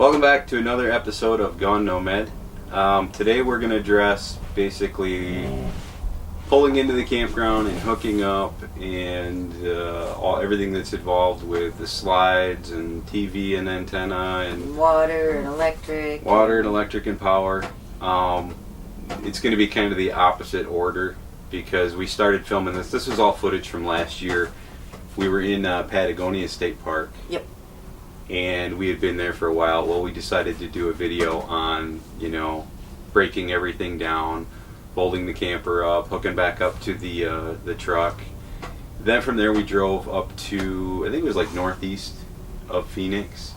Welcome back to another episode of Gone Nomad. Today we're going to address basically pulling into the campground and hooking up and everything that's involved with the slides and TV and antenna and water and electric and power. It's going to be kind of the opposite order because we started filming this. This was all footage from last year. We were in Patagonia State Park. Yep. And we had been there for a while. Well, we decided to do a video on, breaking everything down, folding the camper up, hooking back up to the truck. Then from there we drove up to, I think it was like northeast of Phoenix.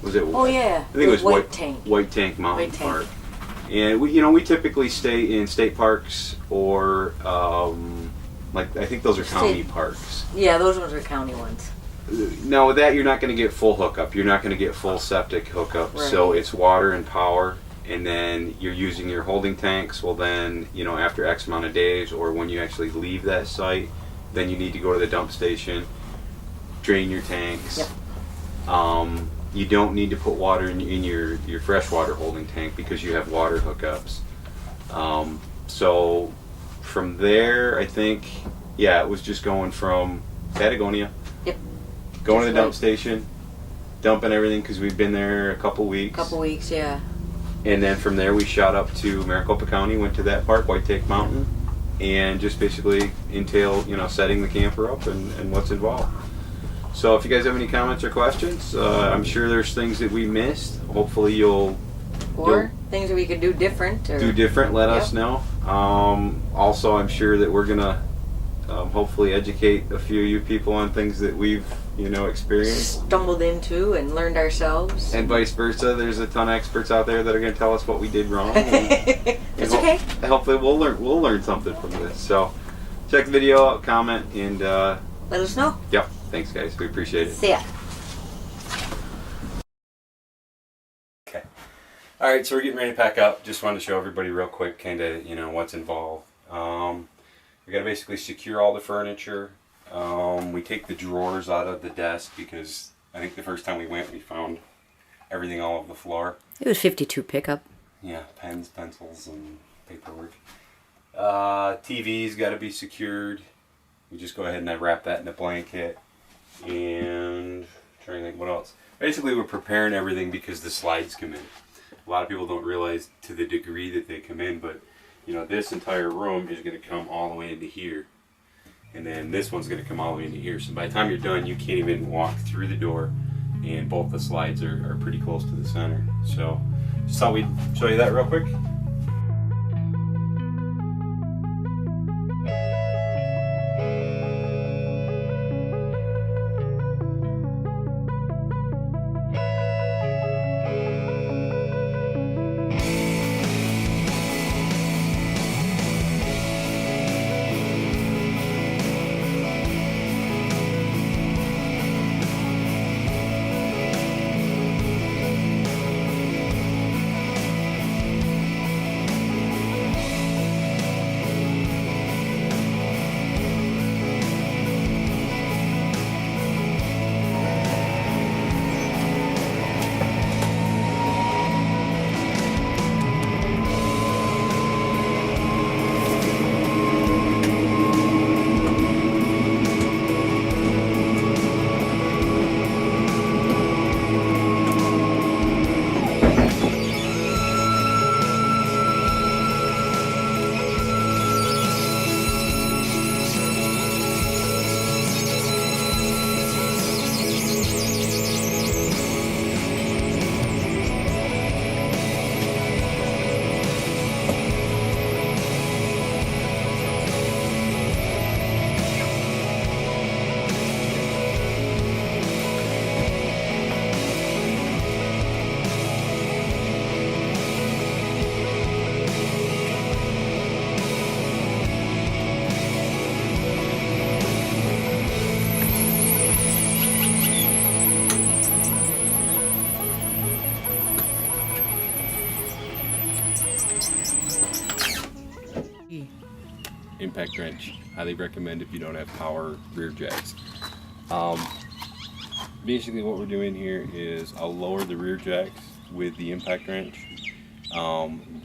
Was it? Oh yeah. I think it was White Tank. White Tank Mountain Park. And we typically stay in state parks or I think those are county parks. Yeah, those ones are county ones. Now with that, you're not going to get full hookup. You're not going to get full septic hookup. Right. So it's water and power, and then you're using your holding tanks. Well then, after X amount of days, or when you actually leave that site, then you need to go to the dump station, drain your tanks. Yep. You don't need to put water in your freshwater holding tank because you have water hookups. So from there, I think, it was just going from Patagonia. Yep. Going to the dump station, dumping everything because we've been there a couple weeks. Yeah. And then from there we shot up to Maricopa County, went to that park, White Tank Mountain, and just basically entail, setting the camper up and what's involved. So if you guys have any comments or questions, I'm sure there's things that we missed. Hopefully you'll things that we could do different. Let us know. Also, I'm sure that we're gonna hopefully educate a few of you people on things that we've experienced, stumbled into and learned ourselves, and vice versa. There's a ton of experts out there that are going to tell us what we did wrong. It's okay. Hopefully we'll learn something from this. So check the video out, comment, and let us know. Yep. Thanks guys, we appreciate it. See ya. Okay. All right, so we're getting ready to pack up. Just wanted to show everybody real quick kind of what's involved. We got to basically secure all the furniture. We take the drawers out of the desk because I think the first time we went we found everything all over the floor. It was 52 pickup. Yeah, pens, pencils, and paperwork. TV's got to be secured. We just go ahead and I wrap that in a blanket. And trying to think what else. Basically we're preparing everything because the slides come in. A lot of people don't realize to the degree that they come in, but this entire room is going to come all the way into here. And then this one's going to come all the way into here. So by the time you're done, you can't even walk through the door. And both the slides are pretty close to the center. So just thought we'd show you that real quick. Impact wrench. Highly recommend if you don't have power rear jacks. Basically what we're doing here is I'll lower the rear jacks with the impact wrench.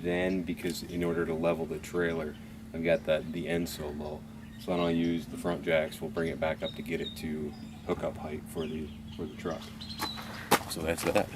Then because in order to level the trailer, I've got the end so low. So then I'll use the front jacks, we'll bring it back up to get it to hookup height for the truck. So that's that.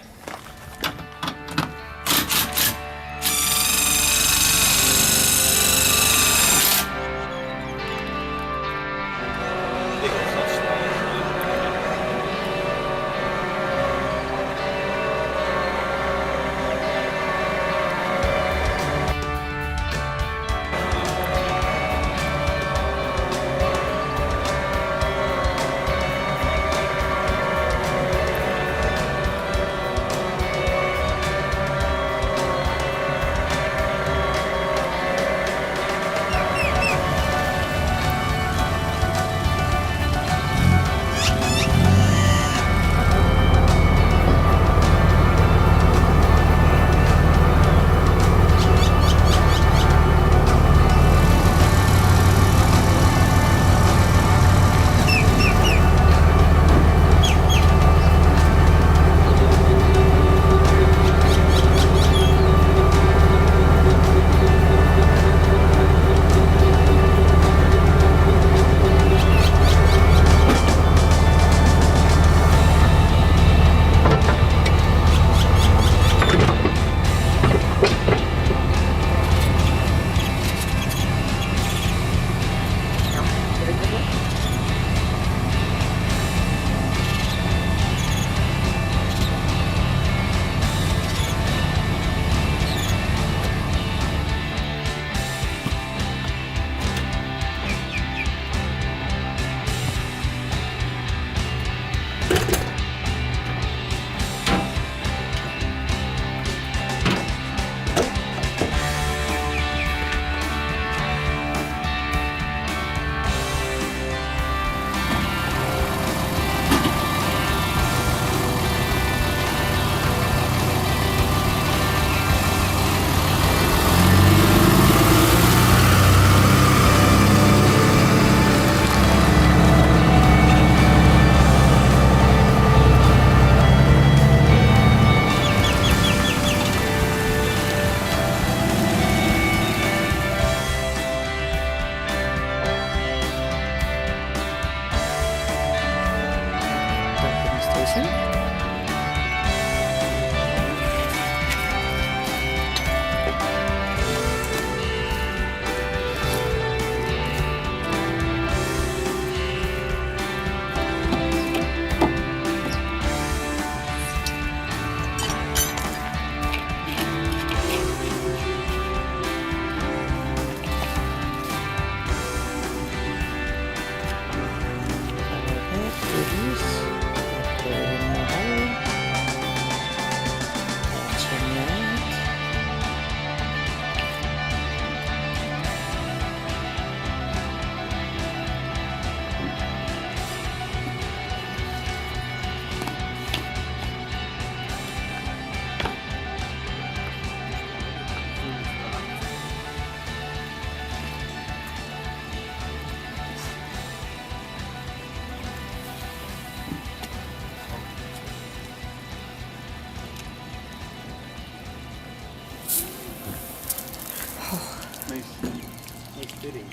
Nice fitting.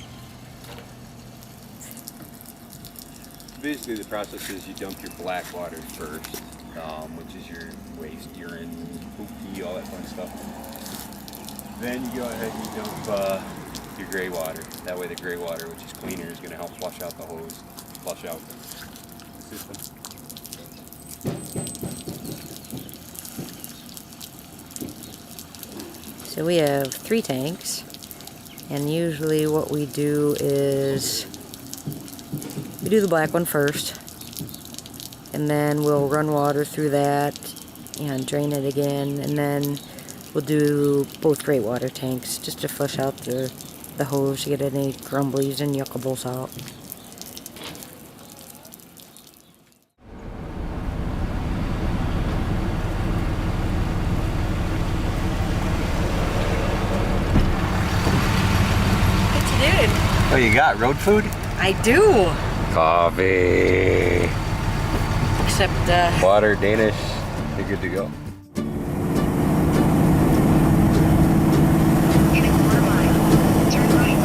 Basically the process is you dump your black water first, which is your waste, urine, poop, pee, all that fun stuff. Then you go ahead and you dump your gray water. That way the gray water, which is cleaner, is going to help flush out the hose, flush out the system. So we have 3 tanks, and usually what we do is we do the black one first, and then we'll run water through that and drain it again, and then we'll do both gray water tanks just to flush out the hose to get any grumblies and yuckables out. Oh, you got road food? I do. Coffee. except Water, Danish, you're good to go. In a quarter mile, turn right.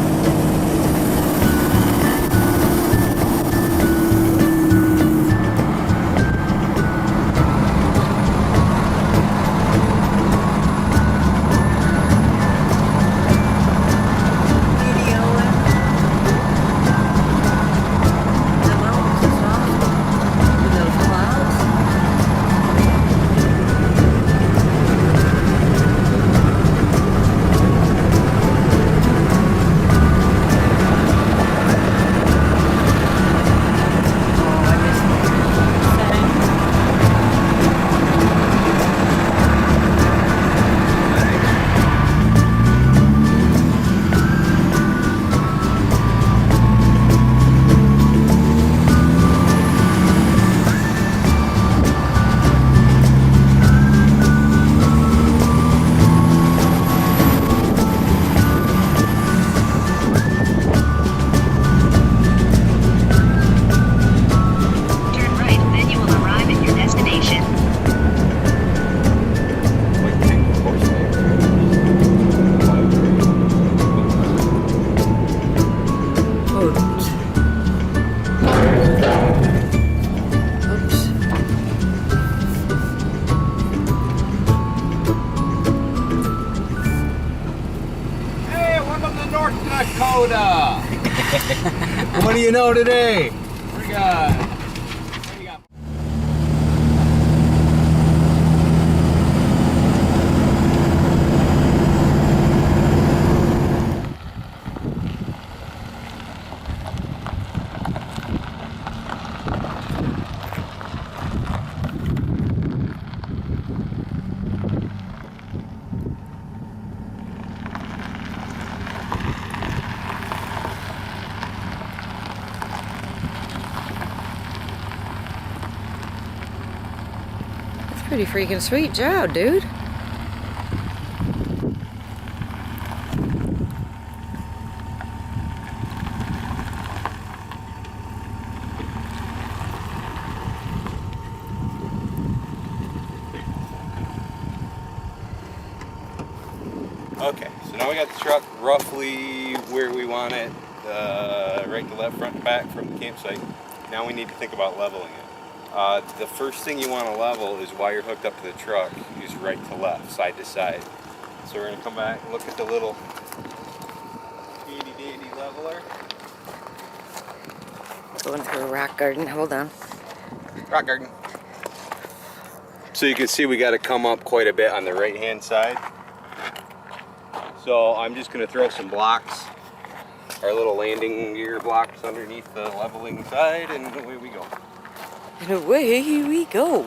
Dakota. What do you know today? We got. Pretty freaking sweet job, dude. Okay, so now we got the truck roughly where we want it, right to left, front, and back from the campsite. Now we need to think about leveling it. The first thing you want to level is while you're hooked up to the truck, is right to left, side to side. So we're going to come back and look at the little handy dandy leveler. Going through a rock garden. Hold on. Rock garden. So you can see we got to come up quite a bit on the right hand side. So I'm just going to throw some blocks, our little landing gear blocks underneath the leveling side, and away we go. And away we go.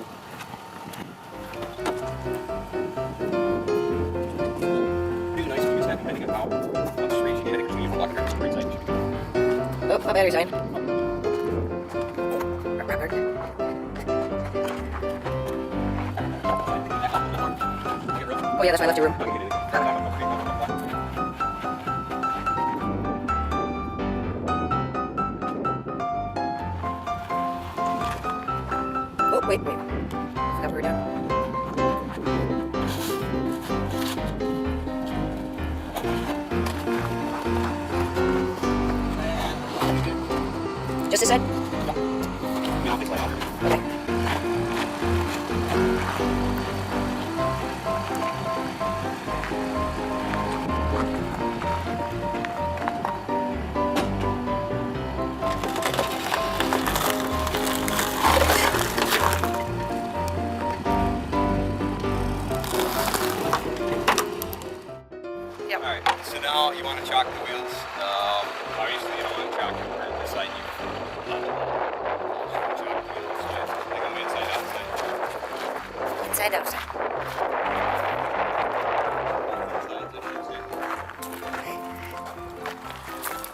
Oh, my battery's dying. Oh yeah, that's why I left your room. Oh, wait. Forgot we were down. Just this side? Okay. Alright, so now you want to chock the wheels. Obviously you don't want to chock it for this side. You chock the wheels with, like on the inside, outside. Inside, outside.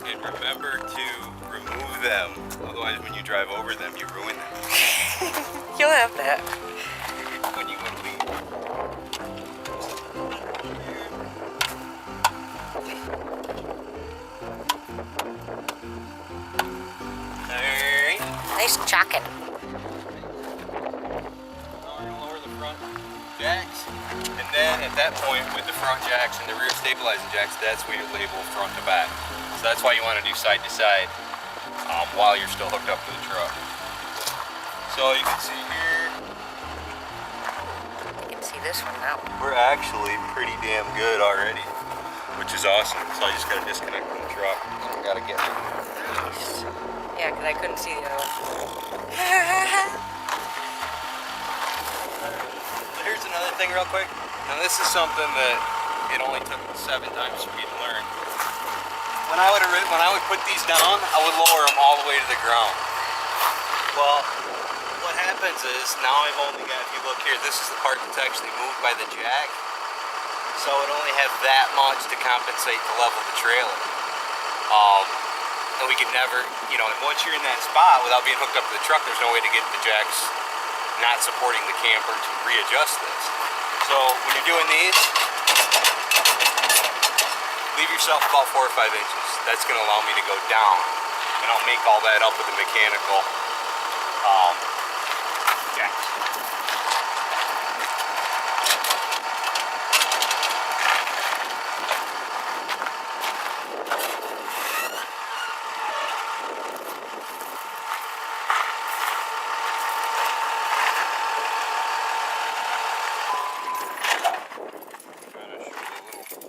And remember to remove them, otherwise when you drive over them, you ruin them. You'll have that. When you go to leave. Nice chocking. jacks, and then at that point with the front jacks and the rear stabilizing jacks, that's where you label front to back. So that's why you want to do side to side while you're still hooked up to the truck. So you can see here, You can see this one now. we're actually pretty damn good already, which is awesome. So I just got to disconnect from the truck. So I got to get Nice. Yeah, because I couldn't see the other one. Here's another thing real quick. Now this is something that it only took 7 times for me to learn. When I would put these down, I would lower them all the way to the ground. Well, what happens is now I've only got, if you look here, this is the part that's actually moved by the jack. So it only has that much to compensate to level the trailer. And we could never, you know, and once you're in that spot without being hooked up to the truck, there's no way to get the jacks not supporting the camper to readjust this. So when you're doing these, leave yourself about 4 or 5 inches. That's going to allow me to go down, and I'll make all that up with the mechanical jacks.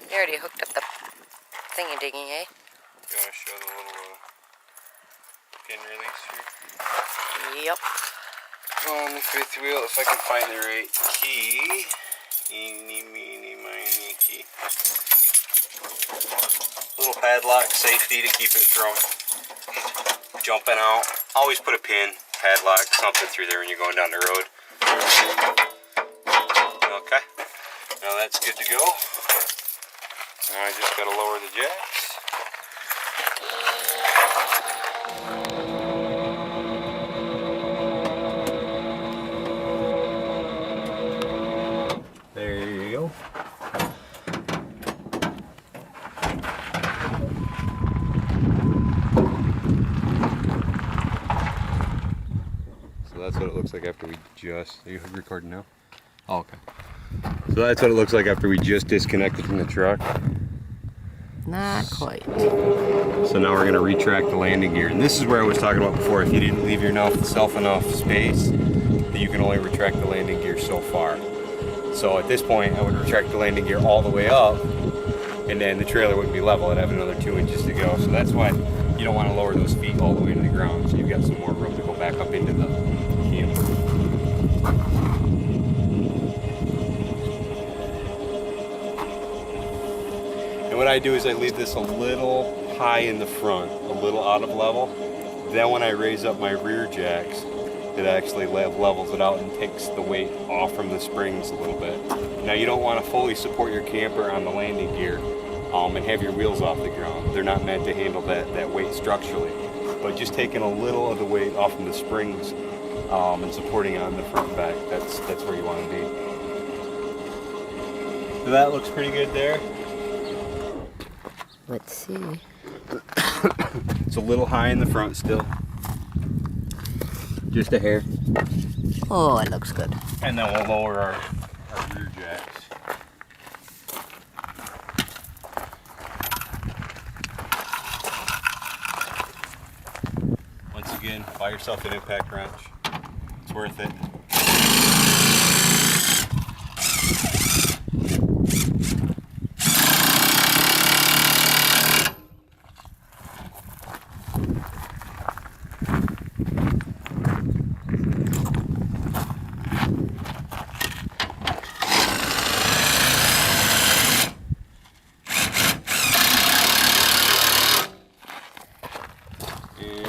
You already hooked up the thingy-dingy, eh? You want to show the little pin release here? Yep. On the 5th wheel, if I can find the right key. Eeny, meeny, miny, key. Little padlock safety to keep it from jumping out. Always put a pin, padlock, something through there when you're going down the road. Okay, now that's good to go. Now I just gotta lower the jacks. There you go. So that's what it looks like after we just... Are you recording now? Oh, okay. So that's what it looks like after we just disconnected from the truck. Not quite. So now we're going to retract the landing gear. And this is where I was talking about before. If you didn't leave yourself enough space, that you can only retract the landing gear so far. So at this point, I would retract the landing gear all the way up, and then the trailer wouldn't be level. It'd have another 2 inches to go. So that's why you don't want to lower those feet all the way to the ground. So you've got some more room to go back up into the camper. And what I do is I leave this a little high in the front, a little out of level. Then when I raise up my rear jacks, it actually levels it out and takes the weight off from the springs a little bit. Now you don't want to fully support your camper on the landing gear and have your wheels off the ground. They're not meant to handle that weight structurally. But just taking a little of the weight off from the springs and supporting on the front and back, that's where you want to be. So that looks pretty good there. Let's see. It's a little high in the front still. Just a hair. Oh, it looks good. And then we'll lower our rear jacks. Once again, buy yourself an impact wrench. It's worth it.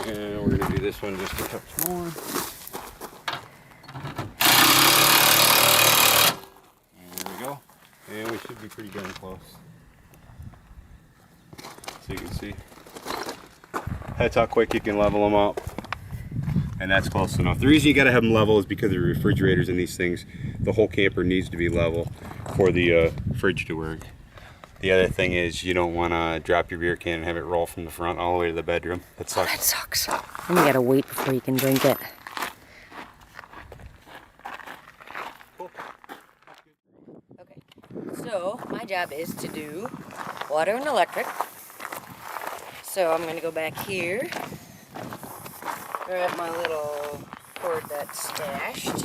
And we're going to do this one just a touch more. There we go. And we should be pretty darn close. So you can see. That's how quick you can level them up. And that's close enough. The reason you got to have them level is because of the refrigerators and these things. The whole camper needs to be level for the fridge to work. The other thing is you don't want to drop your beer can and have it roll from the front all the way to the bedroom. That sucks. That sucks. And you gotta wait before you can drink it. job is to do water and electric. So I'm gonna go back here, grab my little cord that's stashed,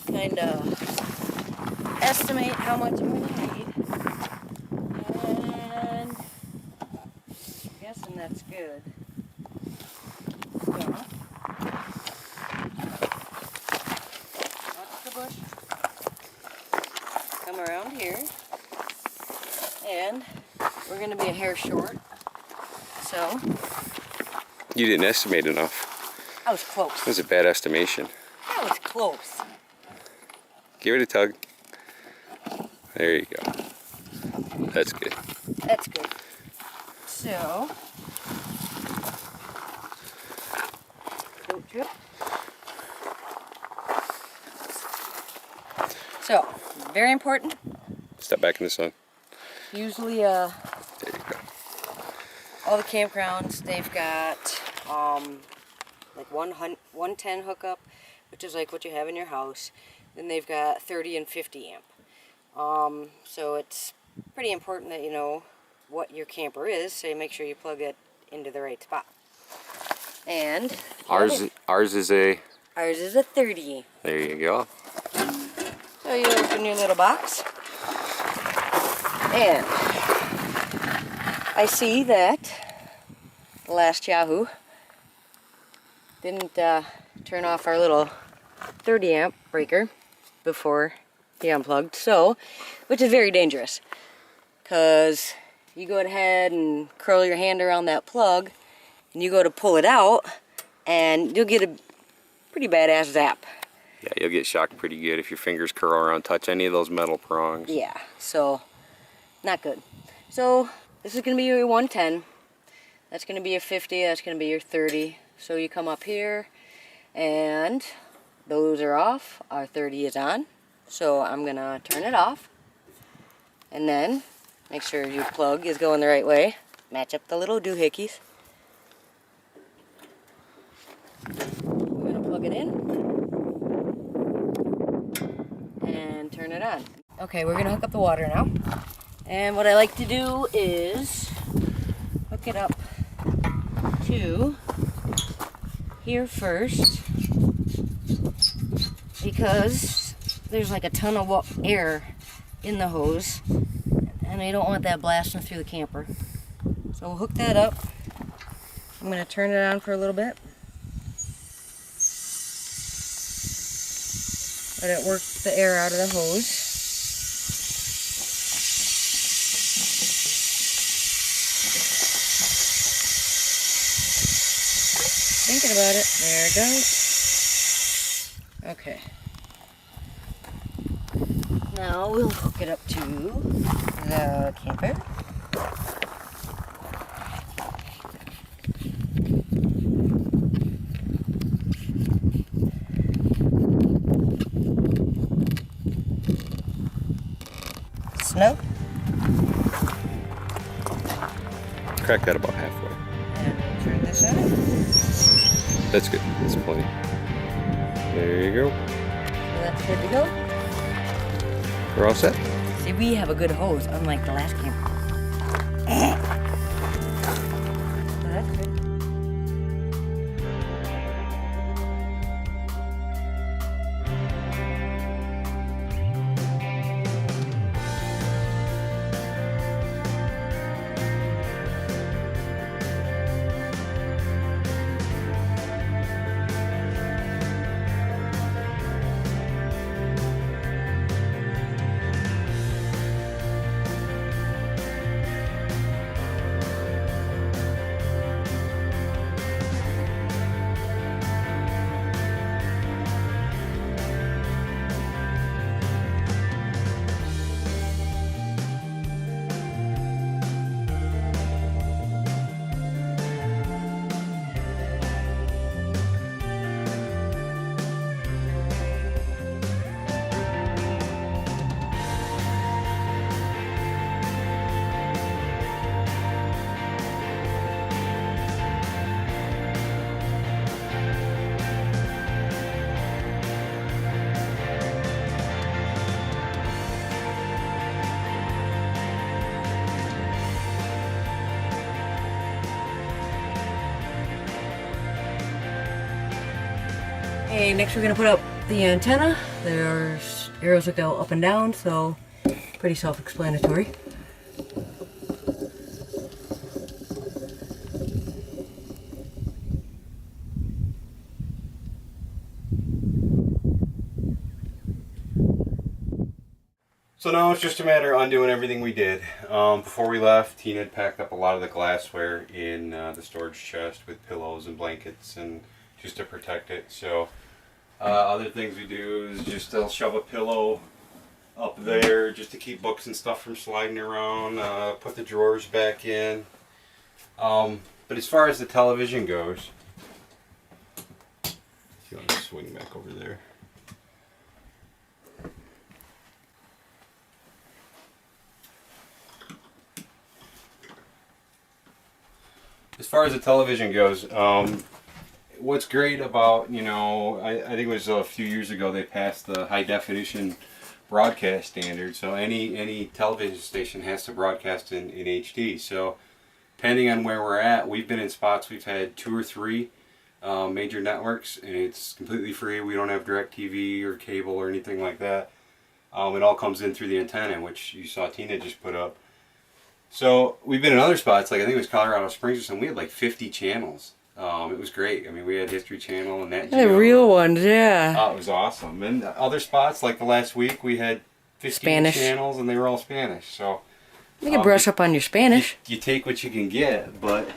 kind of estimate how much I'm gonna need, and I'm guessing that's good. So, watch the bush, come around here, and we're gonna be a hair short. So You didn't estimate enough. I was close. That was a bad estimation. I was close. Give it a tug. There you go. That's good. That's good. So, don't trip. So, very important. Step back in the sun. Usually, There you go. all the campgrounds, they've got like 110 hookup, which is like what you have in your house. Then they've got 30 and 50 amp. So it's pretty important that you know what your camper is, so you make sure you plug it into the right spot. And Ours is a. ours is a 30. There you go. So you open your little box, and I see that the last Yahoo didn't turn off our little 30 amp breaker before he unplugged, so, which is very dangerous, because you go ahead and curl your hand around that plug, and you go to pull it out, and you'll get a pretty badass zap. Yeah, you'll get shocked pretty good if your fingers curl around, touch any of those metal prongs. Yeah, so not good. So this is going to be your 110. That's going to be your 50. That's going to be your 30. So you come up here, and those are off. Our 30 is on. So I'm going to turn it off. And then make sure your plug is going the right way. Match up the little doohickeys. I'm going to plug it in. And turn it on. Okay, we're gonna hook up the water now. And what I like to do is hook it up to here first, because there's like a ton of air in the hose and I don't want that blasting through the camper. So we'll hook that up. I'm gonna turn it on for a little bit. Let it work the air out of the hose. Thinking about it. There it goes. Okay. Now we'll hook it up to the camper. Snow. Crack that about halfway. And we'll turn this on. That's good. That's plenty. There you go. So that's good to go. We're all set. See, we have a good hose, unlike the last camper. So that's good. Okay, next we're gonna put up the antenna. There's arrows that go up and down, so pretty self-explanatory. So now it's just a matter of undoing everything we did. Before we left, Tina had packed up a lot of the glassware in the storage chest with pillows and blankets and just to protect it. So other things we do is just I'll shove a pillow up there just to keep books and stuff from sliding around, put the drawers back in. But as far as the television goes, if you want to swing back over there. As far as the television goes, what's great about, you know, I think it was a few years ago they passed the high definition broadcast standard, so any television station has to broadcast in HD. So depending on where we're at, we've been in spots we've had 2 or 3 major networks, and it's completely free. We don't have DirecTV or cable or anything like that. It all comes in through the antenna, which you saw Tina just put up. So we've been in other spots, like I think it was Colorado Springs or something. We had like 50 channels. It was great. I mean, we had History Channel and Nat Geo. The real ones, yeah. Oh, it was awesome. And other spots, like the last week, we had 15 Spanish channels, and they were all Spanish. So you can brush up on your Spanish. You take what you can get, but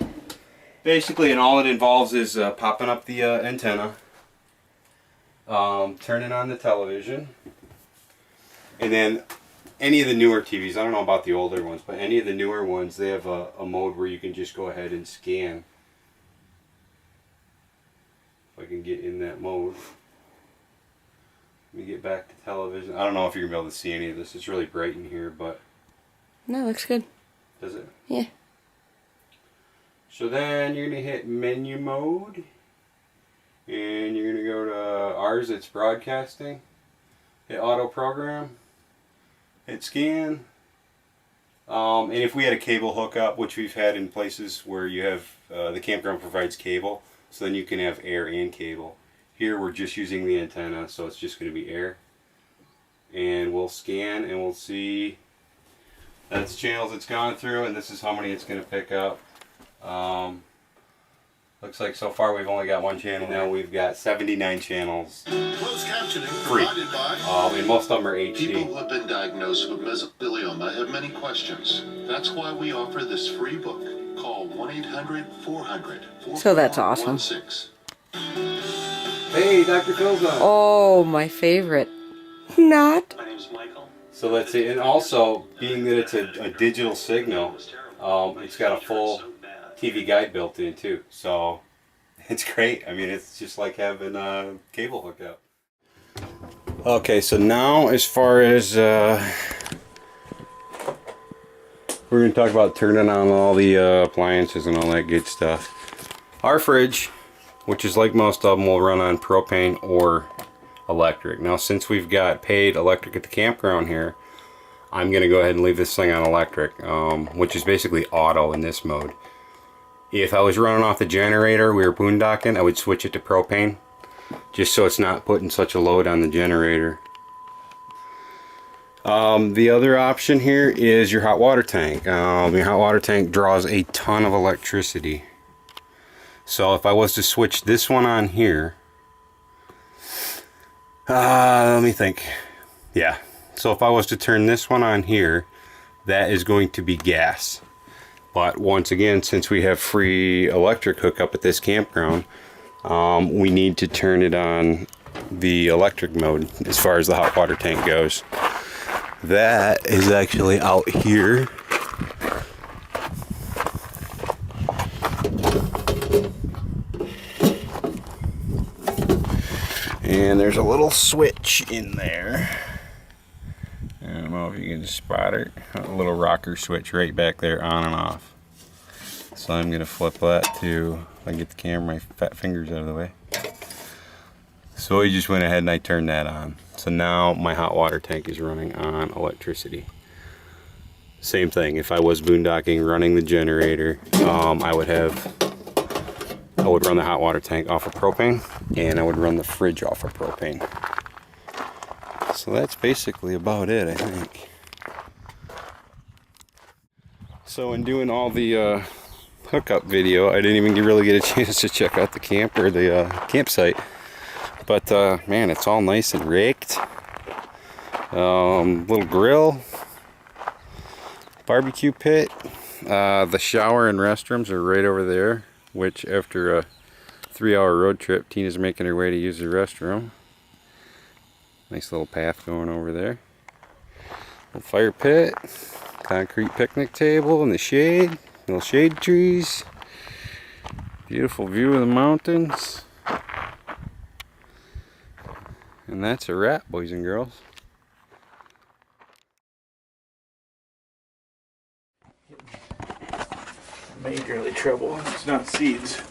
basically, and all it involves is popping up the antenna, turning on the television, and then any of the newer TVs, I don't know about the older ones, but any of the newer ones, they have a mode where you can just go ahead and scan. If I can get in that mode. Let me get back to television. I don't know if you're going to be able to see any of this. It's really bright in here, but... No, looks good. Does it? Yeah. So then you're going to hit menu mode. And you're going to go to ours, it's broadcasting. Hit auto program. Hit scan. And if we had a cable hookup, which we've had in places where you have, the campground provides cable, so then you can have air and cable. Here we're just using the antenna, so it's just going to be air. And we'll scan and we'll see that's channels it's gone through, and this is how many it's going to pick up. Looks like so far we've only got 1 channel. Now we've got 79 channels. Closed captioning Free. provided by And most of them are HD. people who have been diagnosed with mesothelioma have many questions. That's why we offer this free book. Call 1-800-400-4416. So that's awesome. Hey, Dr. Phil's on. Oh, my favorite. Not. My name's Michael. So let's see, and also being that it's a digital signal, it's got a full TV guide built in too. So it's great. I mean, it's just like having a cable hooked up. Okay, so now as far as we're going to talk about turning on all the appliances and all that good stuff. Our fridge, which is like most of them, will run on propane or electric. Now, since we've got paid electric at the campground here, I'm going to go ahead and leave this thing on electric, which is basically auto in this mode. If I was running off the generator, we were boondocking, I would switch it to propane, just so it's not putting such a load on the generator. The other option here is your hot water tank. Your hot water tank draws a ton of electricity. So if I was to switch this one on here, let me think. Yeah, so if I was to turn this one on here, that is going to be gas. But once again, since we have free electric hookup at this campground, we need to turn it on the electric mode as far as the hot water tank goes. That is actually out here. And there's a little switch in there. I don't know if you can spot it. A little rocker switch right back there, on and off. So I'm gonna flip that to, if I can get the camera, my fat fingers out of the way. So we just went ahead and I turned that on. So now my hot water tank is running on electricity. Same thing, if I was boondocking running the generator, I would have I would run the hot water tank off of propane, and I would run the fridge off of propane. So that's basically about it, I think. So in doing all the hookup video, I didn't even really get a chance to check out the camp or the campsite. But man, it's all nice and raked. Little grill, barbecue pit. The shower and restrooms are right over there, which after a 3-hour road trip, Tina's making her way to use the restroom. Nice little path going over there. Little fire pit, concrete picnic table in the shade, little shade trees. Beautiful view of the mountains. And that's a wrap, boys and girls. Majorly trouble. It's not seeds.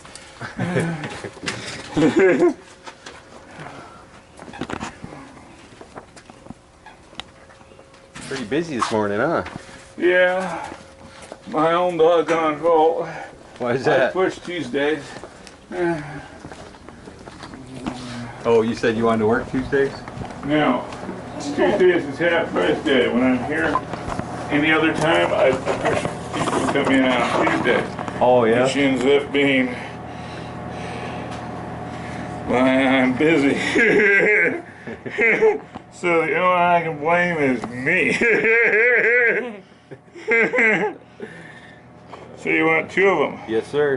Pretty busy this morning, huh? Yeah, my own doggone fault. Why is I that? push Tuesdays. Oh, you said you wanted to work Tuesdays? No, Tuesdays is half price day. When I'm here, any other time, I push people to come in on Tuesday. Oh, yeah? Which ends up being why I'm busy. So the only one I can blame is me. So you want 2 of them? Yes, sir.